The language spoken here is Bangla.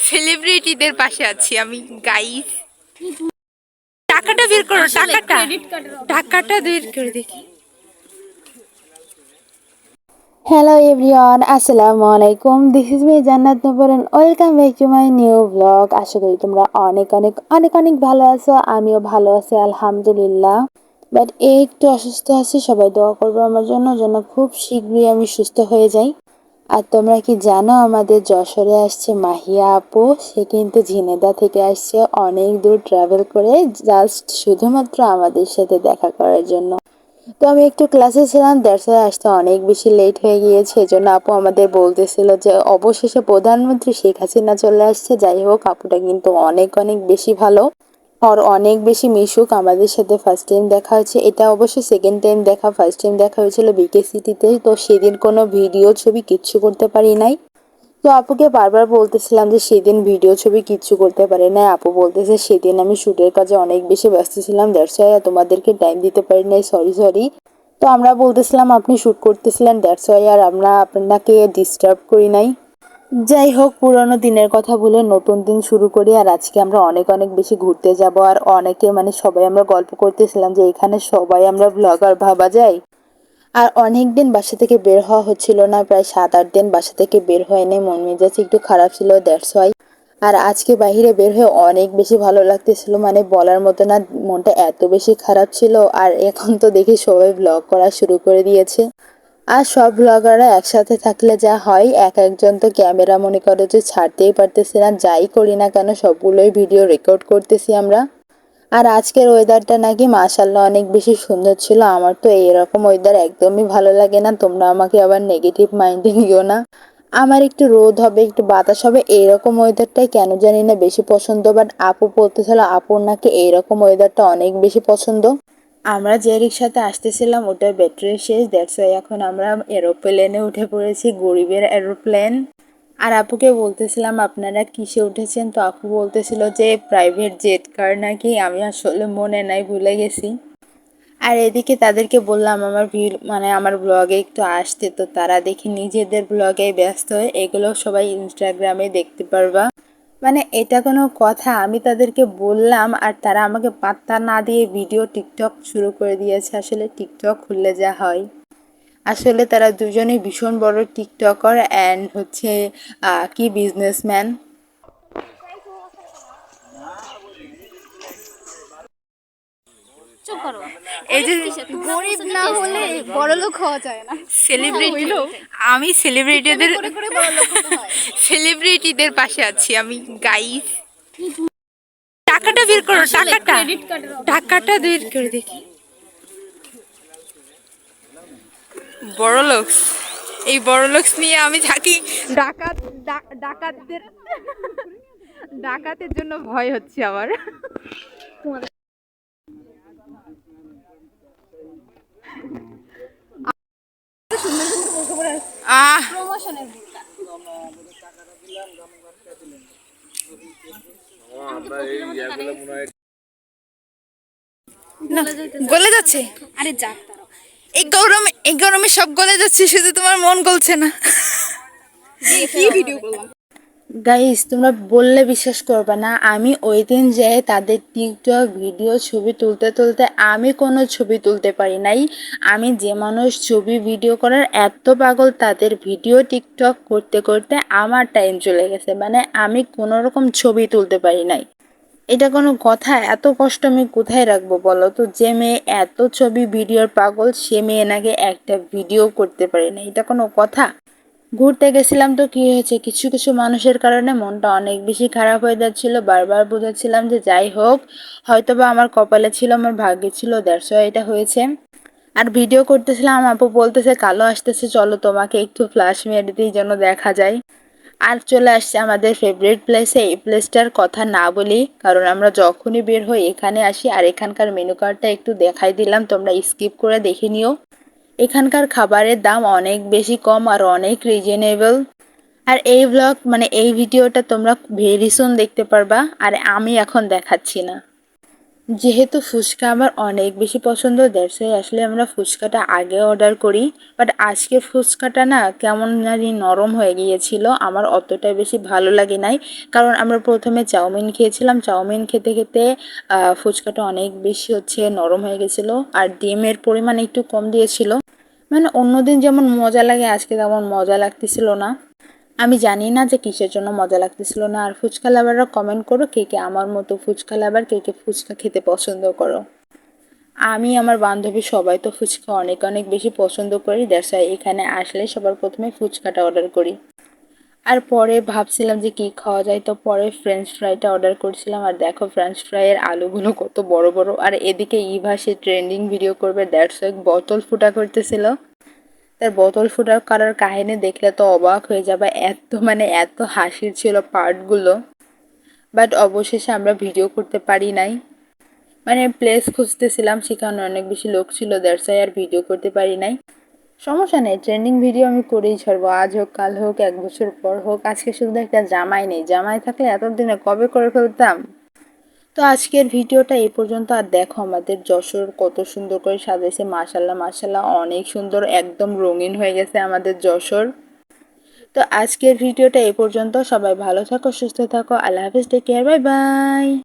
সেলিব্রিটিদের পাশে আছি আমি গাইস। টাকাটা বের করো, টাকাটা বের করে দেখি। Hello everyone, আসসালামু আলাইকুম। This is me Jannat Nupur and welcome back to my new blog. আশা করি তোমরা অনেক অনেক অনেক অনেক ভালো আছো। আমিও ভালো আছি আলহামদুলিল্লাহ। বাট একটু অসুস্থ আছি, সবাই দোয়া করবো আমার জন্য যেন খুব শীঘ্রই আমি সুস্থ হয়ে যাই। আর তোমরা কি জানো আমাদের যশোরে আসছে মাহিয়া আপু। সে কিন্তু ঝিনেদা থেকে আসছে অনেক দূর ট্রাভেল করে, জাস্ট শুধুমাত্র আমাদের সাথে দেখা করার জন্য। তো আমি একটু ক্লাসে ছিলাম, দ্যাটস ওয়াই আসতে অনেক বেশি লেট হয়ে গিয়েছে। এজন্য আপু আমাদের বলতেছিল যে অবশেষে প্রধানমন্ত্রী শেখ হাসিনা চলে আসছে। যাই হোক, আপুটা কিন্তু অনেক অনেক বেশি ভালো আর অনেক বেশি মিশুক। আমাদের সাথে ফার্স্ট টাইম দেখা হয়েছে, এটা অবশ্য সেকেন্ড টাইম দেখা। ফার্স্ট টাইম দেখা হয়েছিল বিকে সিটিতে। তো সেদিন কোনো ভিডিও ছবি কিচ্ছু করতে পারি নাই। তো আপুকে বারবার বলতেছিলাম যে সেদিন ভিডিও ছবি কিচ্ছু করতে পারি না। আপু বলতেছে সেদিন আমি শুটের কাজে অনেক বেশি ব্যস্ত ছিলাম, দ্যাটস ওয়াই তোমাদেরকে টাইম দিতে পারি নাই, সরি সরি। তো আমরা বলতেছিলাম আপনি শুট করতেছিলেন, দ্যাটস ওয়াই আর আমরা আপনাকে ডিস্টার্ব করি নাই। যাই হোক, পুরোনো দিনের কথা ভুলে নতুন দিন শুরু করি। আর আজকে আমরা অনেক অনেক বেশি ঘুরতে যাব। আর অনেকে সবাই আমরা গল্প করতেছিলাম যে এখানে সবাই আমরা ব্লগার ভাবা যায়। আর অনেক দিন বাসা থেকে বের হওয়া হচ্ছিল না, প্রায় 7-8 দিন বাসা থেকে বের হয়নি, মন মেজাজ একটু খারাপ ছিল, দ্যাটস ওয়াই। আর আজকে বাইরে বের হয়ে অনেক বেশি ভালো লাগতেছিল, বলার মতো না, মনটা এত বেশি খারাপ ছিল। আর এখন তো দেখি সবাই ব্লগ করা শুরু করে দিয়েছে। আর সব ব্লগাররা একসাথে থাকলে যা হয়, এক একজন তো ক্যামেরা মনে করো যে ছাড়তেই পারতেছে না। যাই করি না কেন সবগুলোই ভিডিও রেকর্ড করতেছি আমরা। আর আজকের ওয়েদারটা নাকি মাশাআল্লাহ অনেক বেশি সুন্দর ছিল। আমার তো এইরকম ওয়েদার একদমই ভালো লাগে না, তোমরা আমাকে আবার নেগেটিভ মাইন্ডে নিও না। আমার একটু রোদ হবে, একটু বাতাস হবে, এইরকম ওয়েদারটাই কেন জানি না বেশি পছন্দ। বাট আপু বলতেছিল আপুর নাকি এইরকম ওয়েদারটা অনেক বেশি পছন্দ। আমরা যে রিক্সাতে আসতেছিলাম ওটার ব্যাটারি শেষ, দ্যাটস ওয়াই এখন আমরা এরোপ্লেনে উঠে পড়েছি, গরিবের এরোপ্লেন। আর আপুকে বলতেছিলাম আপনারা কিসে উঠেছেন, তো আপু বলতেছিল যে প্রাইভেট জেট কার নাকি। আমি আসলে মনে নাই, ভুলে গেছি। আর এদিকে তাদেরকে বললাম আমার আমার ব্লগে একটু আসতে, তো তারা দেখি নিজেদের ব্লগে ব্যস্ত হয়ে এগুলো সবাই ইনস্টাগ্রামে দেখতে পারবা। এটা কোনো কথা? আমি তাদেরকে বললাম আর তারা আমাকে পাত্তা না দিয়ে ভিডিও টিকটক শুরু করে দিয়েছে। আসলে টিকটক খুললে যা হয়, আসলে তারা দুজনেই ভীষণ বড় টিকটকার অ্যান্ড হচ্ছে কি বিজনেসম্যান। এই যে গরিব না হলে বড়লোক হওয়া যায় না। সেলিব্রিটি, আমি সেলিব্রিটিদের পাশে আছি আমি গাইস। টাকাটা বের করো, টাকাটা বের করে দেখি। বড়লোকস, এই বড়লোকস নিয়ে আমি থাকি। ডাকাতদের ডাকাতের জন্য ভয় হচ্ছে আমার। আহ না, গলে যাচ্ছে। আরে যাক, এই গরমে সব গলে যাচ্ছে, শুধু তোমার মন গলছে না। কি ভিডিও করলাম। গাইস, তোমরা বললে বিশ্বাস করবে না, আমি ওই দিন যে তাদের টিকটক ভিডিও ছবি তুলতে তুলতে আমি কোনো ছবি তুলতে পারি নাই। আমি যে মানুষ ছবি ভিডিও করার এত পাগল, তাদের ভিডিও টিকটক করতে করতে আমার টাইম চলে গেছে। আমি কোনো রকম ছবি তুলতে পারি নাই। এটা কোনো কথা? এত কষ্ট আমি কোথায় রাখবো বলো তো? যে মেয়ে এত ছবি ভিডিওর পাগল, সে মেয়ে নাকি একটা ভিডিও করতে পারে না, এটা কোনো কথা? ঘুরতে গেছিলাম তো কি হয়েছে, কিছু কিছু মানুষের কারণে মনটা অনেক বেশি খারাপ হয়ে যাচ্ছিল। বারবার বুঝাচ্ছিলাম যে যাই হোক, হয়তোবা আমার কপালে ছিল, আমার ভাগ্যে ছিল, দ্যাটস ওয়াই এটা হয়েছে। আর ভিডিও করতেছিলাম, আপু বলতেছে কালো আসতেছে, চলো তোমাকে একটু ফ্ল্যাশ মেরে দিই যেন দেখা যায়। আর চলে আসছে আমাদের ফেভারিট প্লেসে। এই প্লেসটার কথা না বলি, কারণ আমরা যখনই বের হই এখানে আসি। আর এখানকার মেনু কার্ডটা একটু দেখাই দিলাম, তোমরা স্কিপ করে দেখে নিও। এখানকার খাবারের দাম অনেক বেশি কম আর অনেক রিজনেবল। আর এই ব্লগ এই ভিডিওটা তোমরা ভেরি সুন দেখতে পারবা, আর আমি এখন দেখাচ্ছি না। যেহেতু ফুচকা আমার অনেক বেশি পছন্দ, দ্যাটস ওয়াই আসলে আমরা ফুচকাটা আগে অর্ডার করি। বাট আজকে ফুচকাটা না কেমন জানি নরম হয়ে গিয়েছিল, আমার অতটা বেশি ভালো লাগে নাই। কারণ আমরা প্রথমে চাউমিন খেয়েছিলাম, চাউমিন খেতে খেতে ফুচকাটা অনেক বেশি নরম হয়ে গেছিলো, আর ডিমের পরিমাণ একটু কম দিয়েছিল। মানে অন্যদিন যেমন মজা লাগে আজকে তেমন মজা লাগতেছিল না। আমি জানি না যে কিসের জন্য মজা লাগতেছিল না। আর ফুচকা লাভাররা কমেন্ট করো কে কে আমার মতো ফুচকা লাভার, কে কে ফুচকা খেতে পছন্দ করো। আমি আমার বান্ধবী সবাই তো ফুচকা অনেক অনেক বেশি পছন্দ করি, দ্যাটস ওয়াই এখানে আসলে সবার প্রথমে ফুচকাটা অর্ডার করি। আর পরে ভাবছিলাম যে কি খাওয়া যায়, তো পরে ফ্রেঞ্চ ফ্রাইটা অর্ডার করছিলাম। আর দেখো ফ্রেঞ্চ ফ্রাইয়ের আলুগুলো কত বড় বড়। আর এদিকে ইভা সে ট্রেন্ডিং ভিডিও করবে, দ্যাটস ওয়াই বোতল ফুটা করতেছিল। তার বোতল ফুটার করার কাহিনী দেখলে তো অবাক হয়ে যাবে, এত হাসির ছিল পার্টগুলো। বাট অবশেষে আমরা ভিডিও করতে পারি নাই। প্লেস খুঁজতেছিলাম, সেখানে অনেক বেশি লোক ছিল, দ্যাটস ওয়াই আর ভিডিও করতে পারি নাই। সমস্যা নেই, ট্রেন্ডিং ভিডিও আমি করেই ছাড়বো, আজ হোক কাল হোক 1 বছর পর হোক। আজকে শুধু একটা জামাই নেই, জামাই থাকলে এতদিনে কবে করে ফেলতাম। তো আজকের ভিডিওটা এই পর্যন্ত। আর দেখো আমাদের যশোর কত সুন্দর করে সাজাইছে, মাশাল্লাহ মাশাল্লাহ অনেক সুন্দর, একদম রঙিন হয়ে গেছে আমাদের যশোর। তো আজকের ভিডিওটা এই পর্যন্ত। সবাই ভালো থাকো, সুস্থ থাকো, আল্লাহ হাফিজ, টেক কেয়ার, বাই বাই।